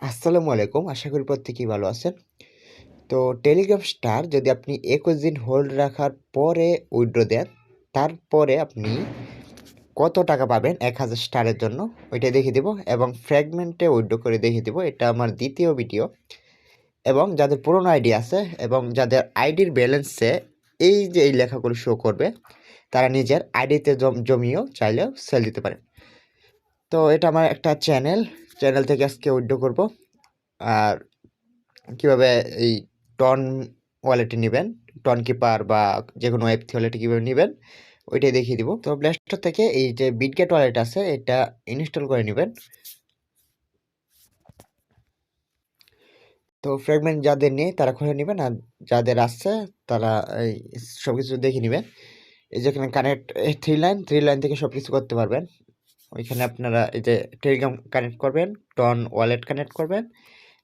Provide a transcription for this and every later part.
আসসালামু আলাইকুম। আশা করি প্রত্যেকেই ভালো আছেন। তো টেলিগ্রাম স্টার যদি আপনি ২১ দিন হোল্ড রাখার পরে উইথড্র দেন, তারপরে আপনি কত টাকা পাবেন ১,০০০ স্টারের জন্য ওইটা দেখিয়ে দিব এবং ফ্র্যাগমেন্টে উইথড্র করে দেখিয়ে দিব। এটা আমার দ্বিতীয় ভিডিও এবং যাদের পুরনো আইডি আছে এবং যাদের আইডির ব্যালেন্সে এই যে এই লেখাগুলো শো করবে, তারা নিজের আইডিতে জমিয়েও চাইলেও সেল দিতে পারে। তো এটা আমার একটা চ্যানেল থেকে আজকে উইথড্র করব। আর কীভাবে এই টন ওয়ালেটে নেবেন, টন কিপার বা যে কোনো ওয়েব ওয়ালেটে কীভাবে নেবেন ওইটাই দেখিয়ে দিব। তো প্লে স্টোর থেকে এই যে বিটগেট ওয়ালেট আছে এটা ইনস্টল করে নেবেন। তো ফ্র্যাগমেন্ট যাদের নেই তারা খুলে নেবেন, আর যাদের আছে তারা এই সব কিছু দেখে নেবেন। এই যে এখানে কানেক্ট থ্রি লাইন থেকে সব কিছু করতে পারবেন। ওইখানে আপনারা এই যে টেলিগ্রাম কানেক্ট করবেন, টন ওয়ালেট কানেক্ট করবেন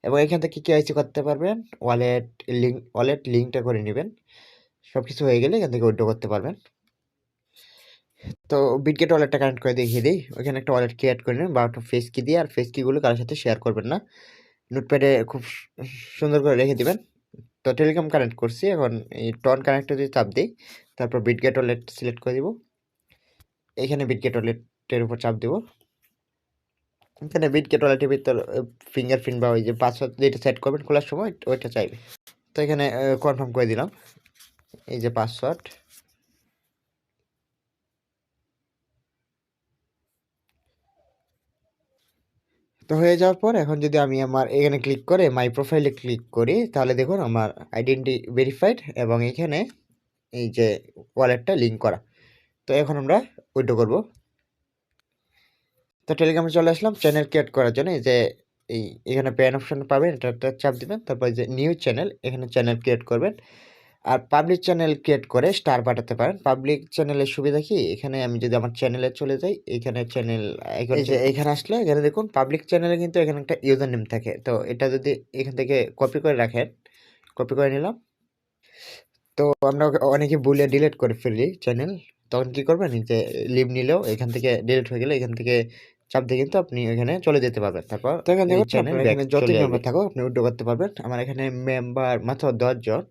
এবং এখান থেকে কেওয়াইসি করতে পারবেন। ওয়ালেট লিঙ্কটা করে নেবেন। সব কিছু হয়ে গেলে এখান থেকে উইথড্র করতে পারবেন। তো বিটগেট ওয়ালেটটা কানেক্ট করে দেখিয়ে দিই। ওইখানে একটা ওয়ালেট ক্রিয়েট করে নেবেন 12টা ফেস কি দিয়ে, আর ফেস কিগুলো কারোর সাথে শেয়ার করবেন না, নোটপ্যাডে খুব সুন্দর করে রেখে দিবেন। তো টেলিগ্রাম কানেক্ট করছি, এখন এই টন কানেক্টে যদি চাপ দিই, তারপর বিটগেট ওয়ালেট সিলেক্ট করে দিব। এখানে বিটগেট ওয়ালেটের উপর চাপ দিব। এখানে বিটগেট ওয়ালেটের ভিতর ফিঙ্গারপ্রিন্ট বা ওই যে পাসওয়ার্ড যেটা সেট করবেন খোলার সময় ওইটা চাইবে। তো এখানে কনফার্ম করে দিলাম এই যে পাসওয়ার্ড। তো হয়ে যাওয়ার পর এখন যদি আমি আমার এখানে ক্লিক করে মাই প্রোফাইলে ক্লিক করি, তাহলে দেখুন আমার আইডেন্টি ভেরিফাইড এবং এখানে এই যে ওয়ালেটটা লিঙ্ক করা। তো এখন আমরা উইথড্র করব। তো টেলিগ্রামে চলে আসলাম চ্যানেল ক্রিয়েট করার জন্য। এই যে এখানে প্যান অপশন পাবেন, এটা চাপ দিবেন, তারপর যে নিউ চ্যানেল, এখানে চ্যানেল ক্রিয়েট করবেন। আর পাবলিক চ্যানেল ক্রিয়েট করে স্টার পাঠাতে পারেন। পাবলিক চ্যানেলের সুবিধা কি, এখানে আমি যদি আমার চ্যানেলে চলে যাই, এখানে চ্যানেল এই যে এখানে আসলে এখানে দেখুন পাবলিক চ্যানেলে কিন্তু এখানে একটা ইউজার নেম থাকে। তো এটা যদি এখান থেকে কপি করে রাখেন, কপি করে নিলাম। তো আমরা অনেকে ভুলে ডিলিট করে ফেলি চ্যানেল, তখন কি করবেন, যে লিভ নিলেও এখান থেকে ডিলিট হয়ে গেলে এখান থেকে চাপ দিয়ে কিন্তু আপনি এখানে চলে যেতে পারবেন। তারপর তো এখান থেকে চ্যানেল এখানে যত মেম্বার থাকো আপনি উইথড্র করতে পারবেন। আমার এখানে মেম্বার মাত্র 10 জন।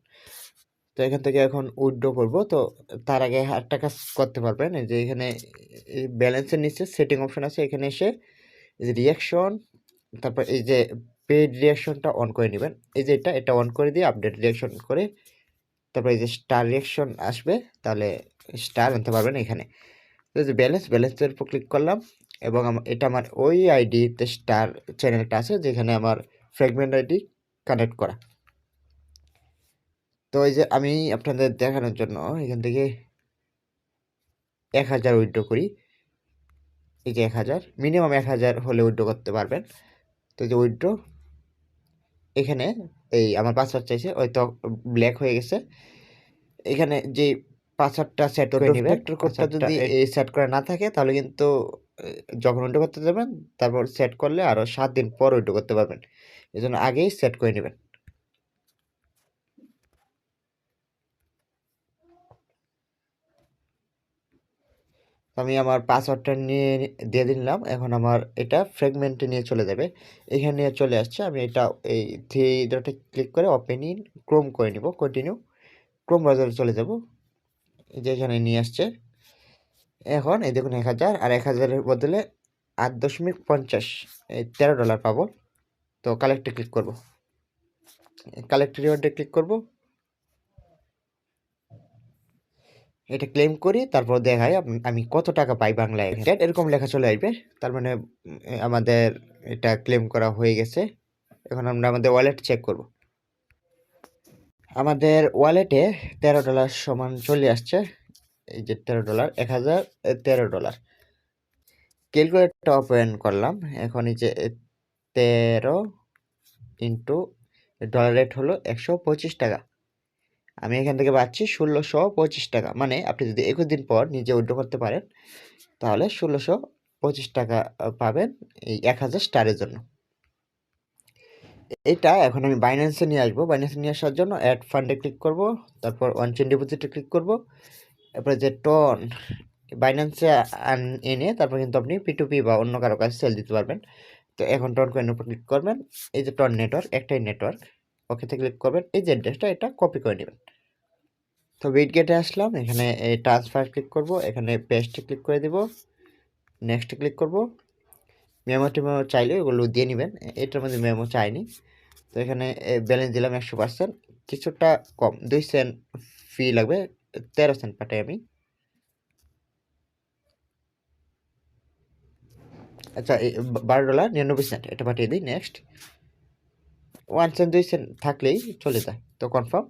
তো এখান থেকে এখন উইথড্র করব। তো তার আগে একটা কাজ করতে পারবেন, এই যে এখানে ব্যালেন্সের নিচে সেটিং অপশন আছে, এখানে এসে এই যে রিয়াকশন, তারপর এই যে পেড রিয়াকশনটা অন করে নেবেন। এই যে এটা অন করে দিয়ে আপডেট রিয়াকশন করে তারপর এই যে স্টার রিয়াকশন আসবে, তাহলে স্টার আনতে পারবেন এখানে। তো যে ব্যালেন্সের উপর ক্লিক করলাম এবং এটা আমার ওই আইডিতে স্টার চ্যানেলটা আছে যেখানে আমার ফ্র্যাগমেন্ট আইডি কানেক্ট করা। তো এই যে আমি আপনাদের দেখানোর জন্য এখান থেকে 1000 উইথড্র করি। এই যে 1000, মিনিমাম 1000 হলে উইথড্র করতে পারবেন। তো যে উইথড্র, এখানে এই আমার পাসওয়ার্ড চাইছে, ওই তো ব্ল্যাক হয়ে গেছে। এখানে যে পাসওয়ার্ডটা সেট করে নেবেন, কোডটা যদি সেট করা না থাকে তাহলে কিন্তু যখন উইথড্র করতে যাবেন তারপর সেট করলে আরও 7 দিন পর উইথড্র করতে পারবেন। এই জন্য আগেই সেট করে নেবেন। আমি আমার পাসওয়ার্ডটা দিয়ে দিলাম। এখন আমার এটা ফ্র্যাগমেন্টে নিয়ে চলে যাবে। এখানে নিয়ে চলে আসছে। আমি এটা এই থ্রি ডটে ক্লিক করে ওপেন ইন ক্রোম করে নিব, কন্টিনিউ। ক্রোম ব্রাউজারে চলে যাব। এই যে এখানে নিয়ে আসছে। এখন এই দেখুন 1000, আর 1000-এর বদলে 8.50 এই $13 পাবো। তো কালেক্টে ক্লিক করব, কালেক্ট রিওয়ার্ডে ক্লিক করব। এটা ক্লেম করি, তারপর দেখাই আমি কত টাকা পাই বাংলায়। এরকম লেখা চলে আসবে, তার মানে আমাদের এটা ক্লেম করা হয়ে গেছে। এখন আমরা আমাদের ওয়ালেট চেক করব। আমাদের ওয়ালেটে $13 সমান চলে আসছে। এই যে $13, 1013 ক্যালকুলেটরটা ওপেন করলাম। এখন এই যে 13 ইন্টু ডলার রেট হলো 125 টাকা। আমি এখান থেকে পাচ্ছি 1625 টাকা। মানে আপনি যদি 21 দিন পর নিজে উইথড্র করতে পারেন তাহলে 1625 টাকা পাবেন এই 1000 স্টারের জন্য। এটা এখন আমি বাইন্যান্সে নিয়ে আসবো। বাইন্যান্সে নিয়ে আসার জন্য অ্যাড ফান্ডে ক্লিক করব, তারপর অন চেইন ডিপোজিটে ক্লিক করব, তারপরে যে টন বাইন্যান্সে এনে তারপর কিন্তু আপনি P2P বা অন্য কারো কাছে সেল দিতে পারবেন। তো তো এখন টন কয়েনের উপর ক্লিক করবেন, এই যে টন নেটওয়ার্ক, একটাই নেটওয়ার্ক, ওকেতে ক্লিক করবেন, এই যে অ্যাড্রেসটা এটা কপি করে নেবেন। তো বিটগেটে আসলাম, এখানে এই ট্রান্সফার ক্লিক করব, এখানে পেস্টে ক্লিক করে দিব, নেক্সটে ক্লিক করব। মেমো টেমো চাইলে ওগুলো দিয়ে নেবেন, এটার মধ্যে মেমো চাইনি। তো এখানে ব্যালেন্স দিলাম 100%, কিছুটা কম 2 সেন্ট ফি লাগবে, 13 সেন্ট পাঠাই আমি। আচ্ছা এই $12.99 এটা পাঠিয়ে দিই। নেক্সট 1 সেন্ট 2 সেন্ট থাকলেই চলে যায়। তো কনফার্ম।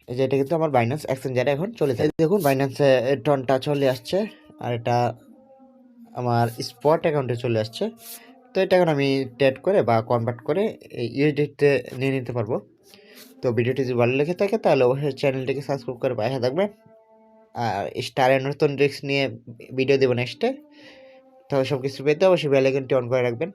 এই যে এটা কিন্তু আমার বাইন্যান্স এক্সচেঞ্জারে এখন চলে যায়। দেখুন বাইন্যান্সে টনটা চলে আসছে, আর এটা আমার স্পট অ্যাকাউন্টে চলে আসছে। তো এটা এখন আমি ট্রেড করে বা কনভার্ট করে ইউএসডিতে নিয়ে নিতে পারবো। তো ভিডিওটি যদি ভালো লেগে থাকে তাহলে অবশ্যই চ্যানেলটিকে সাবস্ক্রাইব করে পাশে থাকবেন। আর স্টারের নতুন ট্রিক্স নিয়ে ভিডিও দেবো নেক্সটে। তো সব কিছু পেতে অবশ্যই বেল আইকনটি অন করে রাখবেন।